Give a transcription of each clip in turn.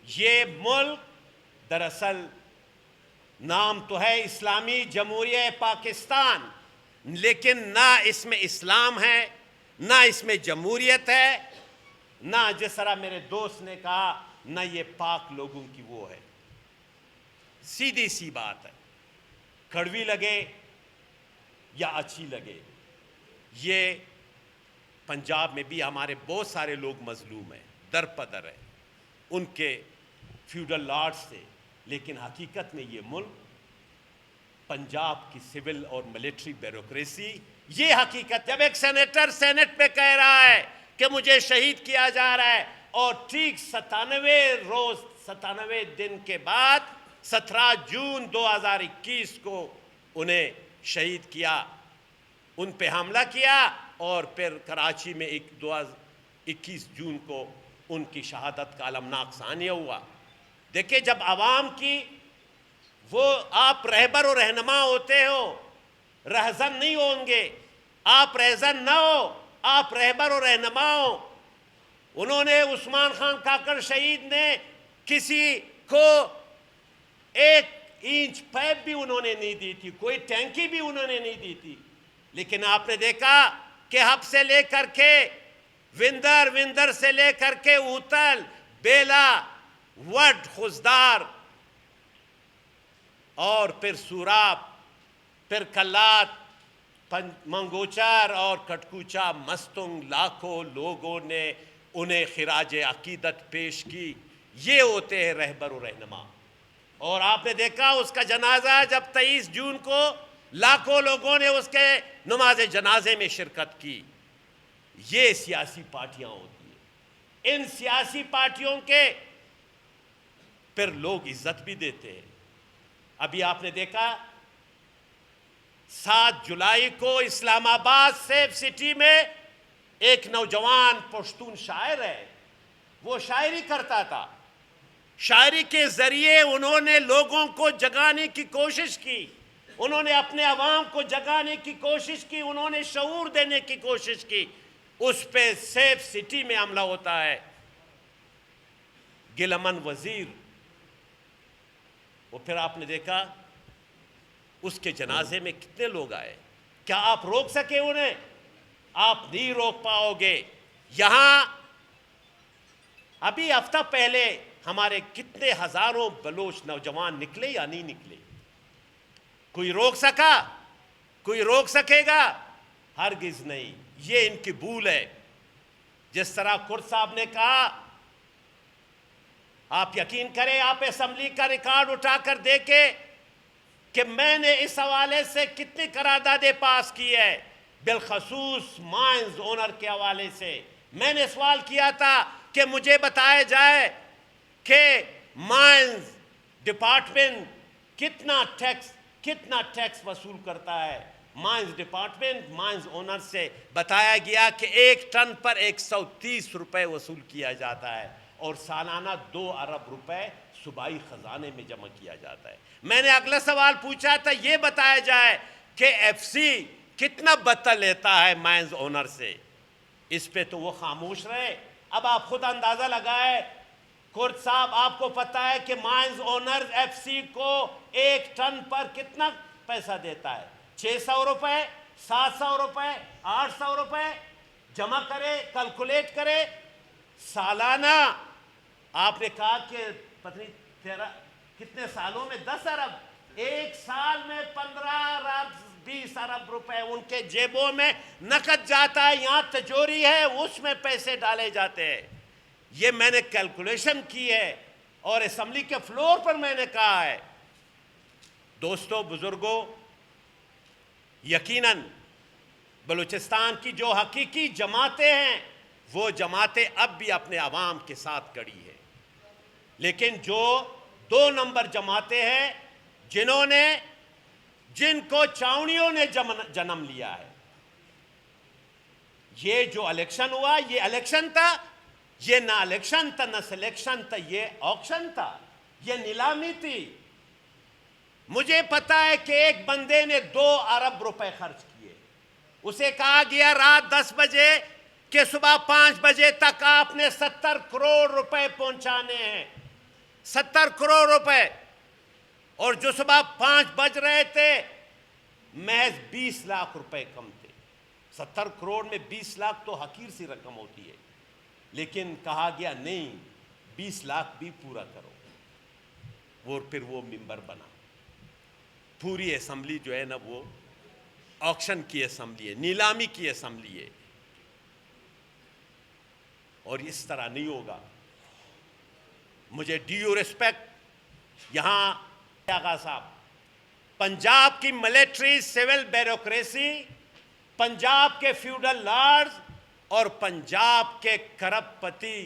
یہ ملک دراصل نام تو ہے اسلامی جمہوریہ پاکستان، لیکن نہ اس میں اسلام ہے، نہ اس میں جمہوریت ہے، نہ جس طرح میرے دوست نے کہا نہ یہ پاک لوگوں کی وہ ہے۔ سیدھی سی بات ہے، کڑوی لگے یا اچھی لگے، یہ پنجاب میں بھی ہمارے بہت سارے لوگ مظلوم ہیں، در پدر ہیں ان کے فیوڈل لارڈ سے، لیکن حقیقت میں یہ ملک پنجاب کی سول اور ملٹری بیوروکریسی، یہ حقیقت جب ایک سینیٹر سینٹ پہ کہہ رہا ہے کہ مجھے شہید کیا جا رہا ہے، اور ٹھیک 97 دن کے بعد 17 جون 2021 کو انہیں شہید کیا، ان پہ حملہ کیا، اور پھر کراچی میں 21 جون کو ان کی شہادت کا المناک ثانیہ ہوا۔ دیکھیں جب عوام کی وہ آپ رہبر و رہنما ہوتے ہو، رہزن نہیں ہوں گے، آپ رہزن نہ ہو، آپ رہبر و رہنما ہو۔ انہوں نے عثمان خان کاکڑ شہید نے کسی کو 1 انچ پیپ بھی انہوں نے نہیں دی تھی، کوئی ٹینکی بھی انہوں نے نہیں دی تھی، لیکن آپ نے دیکھا کہ حب سے لے کر کے وندر سے لے کر کے اوتل، بیلا، وڈ، خزدار، اور پھر سوراب، پھر کلات، منگوچر اور کٹکوچا مستنگ، لاکھوں لوگوں نے انہیں خراج عقیدت پیش کی۔ یہ ہوتے ہیں رہبر و رہنما۔ اور آپ نے دیکھا اس کا جنازہ جب 23 جون کو لاکھوں لوگوں نے اس کے نماز جنازے میں شرکت کی۔ یہ سیاسی پارٹیاں ہوتی ہیں، ان سیاسی پارٹیوں کے پھر لوگ عزت بھی دیتے ہیں۔ ابھی آپ نے دیکھا 7 جولائی کو اسلام آباد سیف سٹی میں ایک نوجوان پشتون شاعر ہے، وہ شاعری کرتا تھا، شاعری کے ذریعے انہوں نے لوگوں کو جگانے کی کوشش کی، انہوں نے اپنے عوام کو جگانے کی کوشش کی، انہوں نے شعور دینے کی کوشش کی۔ اس پہ سیف سٹی میں حملہ ہوتا ہے، گل امن وزیر، اور پھر آپ نے دیکھا اس کے جنازے میں کتنے لوگ آئے۔ کیا آپ روک سکے انہیں؟ آپ نہیں روک پاؤ گے۔ یہاں ابھی ہفتہ پہلے ہمارے کتنے ہزاروں بلوچ نوجوان نکلے یا نہیں نکلے؟ کوئی روک سکا؟ کوئی روک سکے گا؟ ہرگز نہیں۔ یہ ان کی بھول ہے۔ جس طرح کرد صاحب نے کہا، آپ یقین کریں، آپ اسمبلی کا ریکارڈ اٹھا کر دیکھیں کہ میں نے اس حوالے سے کتنی قراردادیں پاس کی ہے، بالخصوص مائنز اونر کے حوالے سے۔ میں نے سوال کیا تھا کہ مجھے بتایا جائے کہ مائنز ڈپارٹمنٹ کتنا ٹیکس وصول کرتا ہے۔ مائنز ڈپارٹمنٹ مائنز اونر سے بتایا گیا کہ 1 ٹن پر 130 روپے وصول کیا جاتا ہے، اور سالانہ 2 ارب روپے صوبائی خزانے میں جمع کیا جاتا ہے۔ میں نے اگلا سوال پوچھا تھا، یہ بتایا جائے کہ ایف سی کتنا بتہ لیتا ہے مائنز اونر سے۔ اس پہ تو وہ خاموش رہے۔ اب آپ خود اندازہ لگائے، کرد صاحب آپ کو پتہ ہے کہ مائنز اونر ایف سی کو 1 ٹن پر کتنا پیسہ دیتا ہے؟ 600 روپے، 700 روپے، 800 روپے جمع کرے، کیلکولیٹ کرے سالانہ۔ آپ نے کہا کہ پتہ نہیں 13 کتنے سالوں میں 10 ارب، 1 سال میں 15 ارب 20 ارب روپے ان کے جیبوں میں نقد جاتا ہے۔ یہاں تجوری ہے، اس میں پیسے ڈالے جاتے ہیں۔ یہ میں نے کیلکولیشن کی ہے، اور اسمبلی کے فلور پر میں نے کہا ہے۔ دوستو، بزرگوں، یقیناً بلوچستان کی جو حقیقی جماعتیں ہیں، وہ جماعتیں اب بھی اپنے عوام کے ساتھ کڑی ہیں، لیکن جو 2 نمبر جماعتیں ہیں جن کو چاؤنیوں نے جنم لیا ہے۔ یہ جو الیکشن ہوا، یہ الیکشن تھا، یہ نہ الیکشن تھا نہ سلیکشن تھا، یہ آکشن تھا، یہ نیلامی تھی۔ مجھے پتا ہے کہ ایک بندے نے 2 ارب روپے خرچ کیے، اسے کہا گیا رات 10 بجے کہ صبح 5 بجے تک آپ نے 70 کروڑ روپے پہنچانے ہیں۔ 70 کروڑ روپے، اور جو صبح 5 بج رہے تھے محض 20 لاکھ روپے کم تھے۔ 70 کروڑ میں 20 لاکھ تو حقیر سی رقم ہوتی ہے، لیکن کہا گیا نہیں 20 لاکھ بھی پورا کرو، اور پھر وہ ممبر بنا۔ پوری اسمبلی جو ہے نا وہ آکشن کی اسمبلی ہے، نیلامی کی اسمبلی ہے، اور اس طرح نہیں ہوگا۔ مجھے ڈیو ریسپیکٹ یہاں آغا صاحب، پنجاب کی ملٹری سول بیوروکریسی، پنجاب کے فیوڈل لارڈز اور پنجاب کے کرپ پتی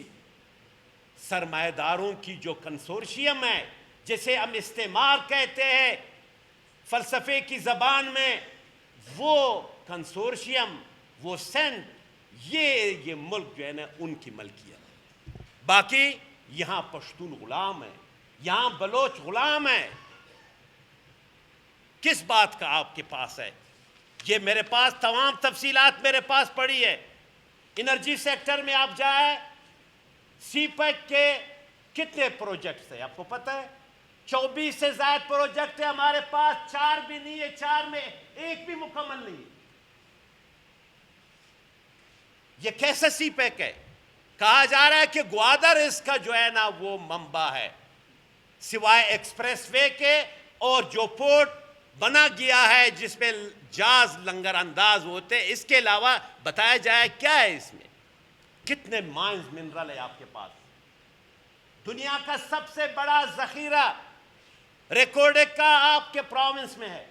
سرمایہ داروں کی جو کنسورشیم ہے، جسے ہم استعمار کہتے ہیں فلسفے کی زبان میں، وہ کنسورشیم، وہ سینٹ، یہ ملک جو ہے نا ان کی ملکیت۔ باقی یہاں پشتون غلام ہے، یہاں بلوچ غلام ہے۔ کس بات کا آپ کے پاس ہے؟ یہ میرے پاس تمام تفصیلات میرے پاس پڑی ہے۔ انرجی سیکٹر میں آپ جائیں، سی پیک کے کتنے پروجیکٹس ہیں آپ کو پتہ ہے؟ 24 سے زائد پروجیکٹ ہے ہمارے پاس، 4 بھی نہیں ہے، 4 میں 1 بھی مکمل نہیں ہے۔ یہ کیسا سی پیک ہے؟ کہا جا رہا ہے کہ گوادر اس کا جو ہے نا وہ منبع ہے، سوائے ایکسپریس وے کے، اور جو پورٹ بنا گیا ہے جس میں جہاز لنگر انداز ہوتے، اس کے علاوہ بتایا جائے کیا ہے اس میں؟ کتنے مائنز منرل ہے آپ کے پاس؟ دنیا کا سب سے بڑا ذخیرہ ریکارڈ کا آپ کے پروونس میں ہے۔